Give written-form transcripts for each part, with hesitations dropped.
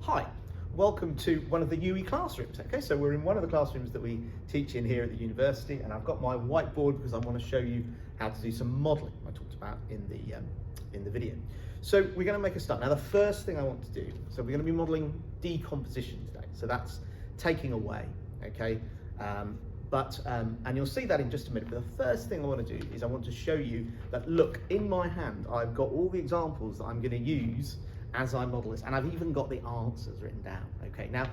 Hi, welcome to one of the UE classrooms. Okay, so we're in one of the classrooms that we teach in here at the university, and I've got my whiteboard because I want to show you how to do some modelling I talked about in the video. So we're going to make a start. Now the first thing I want to do, so we're going to be modelling decomposition today. So that's taking away, okay? And you'll see that in just a minute, but the first thing I want to do is I want to show you that, look, in my hand I've got all the examples that I'm going to use as I model this, and I've even got the answers written down. Okay, now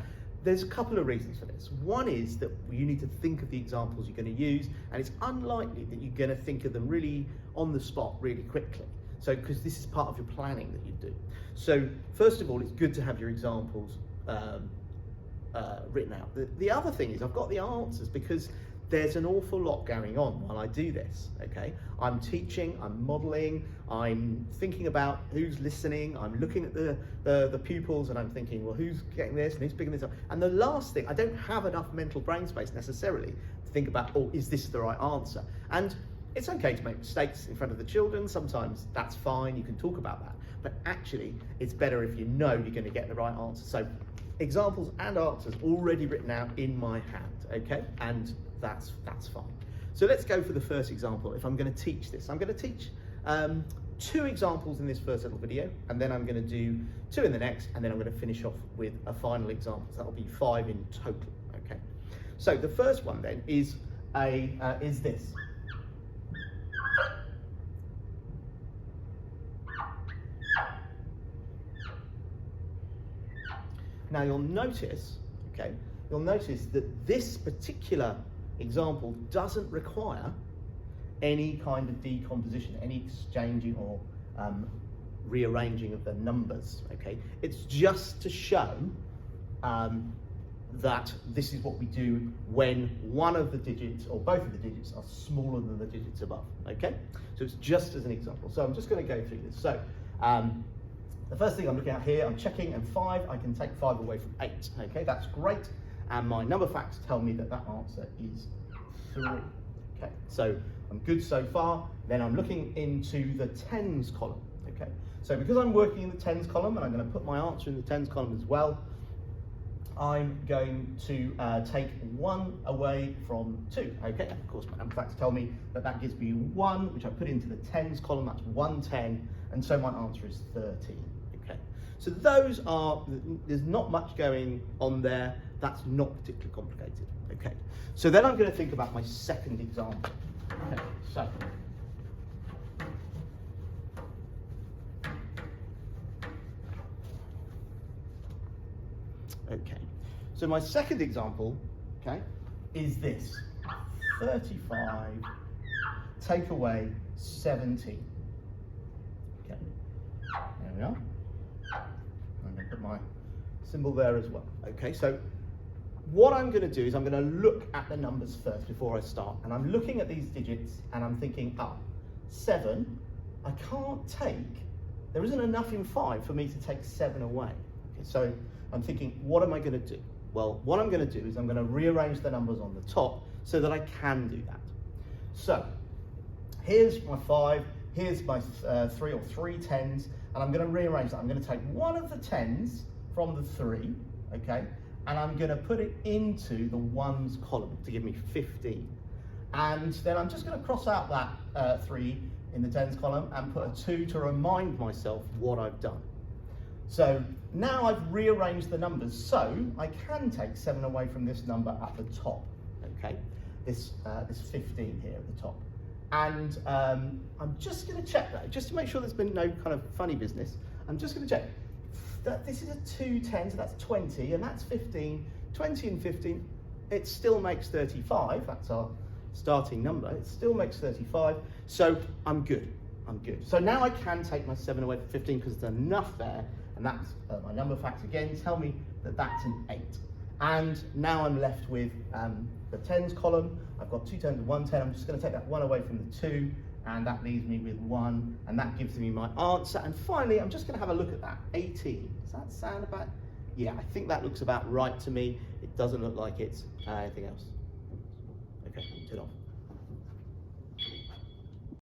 there's a couple of reasons for this. One is that you need to think of the examples you're going to use, and it's unlikely that you're going to think of them really on the spot really quickly. So, because this is part of your planning that you do. So first of all, it's good to have your examples written out. The other thing is I've got the answers because there's an awful lot going on while I do this, okay? I'm teaching, I'm modelling, I'm thinking about who's listening, I'm looking at the pupils, and I'm thinking, well, who's getting this and who's picking this up? And the last thing, I don't have enough mental brain space necessarily to think about, oh, is this the right answer? And it's okay to make mistakes in front of the children, sometimes that's fine, you can talk about that. But actually, it's better if you know you're going to get the right answer. So examples and answers already written out in my hand, okay? And that's fine. So let's go for the first example. If I'm going to teach this, I'm going to teach 2 examples in this first little video, and then I'm going to do 2 in the next, and then I'm going to finish off with a final example. So that'll be 5 in total, okay? So the first one then is this. Now you'll notice, okay, that this particular example doesn't require any kind of decomposition, any exchanging or rearranging of the numbers, okay? It's just to show that this is what we do when one of the digits or both of the digits are smaller than the digits above, okay? So it's just as an example. So I'm just going to go through this. So the first thing I'm looking at here, I'm checking, and 5, I can take 5 away from 8, okay? That's great. And my number facts tell me that that answer is 3. Okay, so I'm good so far. Then I'm looking into the tens column. Okay, so because I'm working in the tens column and I'm going to put my answer in the tens column as well, I'm going to take 1 away from 2. Okay, and of course my number facts tell me that that gives me 1, which I put into the tens column. That's 110, and so my answer is 13. Okay, so those are, there's not much going on there. That's not particularly complicated, okay? So then I'm going to think about my second example. Okay, so so my second example, okay, is this: 35 take away 17. Okay, there we are. I'm going to put my symbol there as well. Okay, so what I'm going to do is I'm going to look at the numbers first before I start, and I'm looking at these digits and I'm thinking, 7, I can't take, there isn't enough in 5 for me to take 7 away. Okay, so I'm thinking, what am I going to do? Well, what I'm going to do is I'm going to rearrange the numbers on the top so that I can do that. So here's my 5, here's my 3 or 3 tens, and I'm going to rearrange that. I'm going to take one of the 10s from the 3, okay, and I'm going to put it into the ones column to give me 15. And then I'm just going to cross out that 3 in the tens column and put a 2 to remind myself what I've done. So now I've rearranged the numbers, so I can take 7 away from this number at the top, okay? This 15 here at the top. And I'm just going to check that, just to make sure there's been no kind of funny business. I'm just going to check. This is a 2 10, so that's 20, and that's 15. 20 and 15, it still makes 35. That's our starting number. It still makes 35, so I'm good. So now I can take my 7 away from 15 because there's enough there, and that's my number facts again tell me that that's an 8. And now I'm left with the tens column. I've got 2 10s and 1 10. I'm just going to take that 1 away from the 2. And that leaves me with 1, and that gives me my answer. And finally, I'm just going to have a look at that. 18. Does that sound about? Yeah, I think that looks about right to me. It doesn't look like it's anything else. Okay, turn off.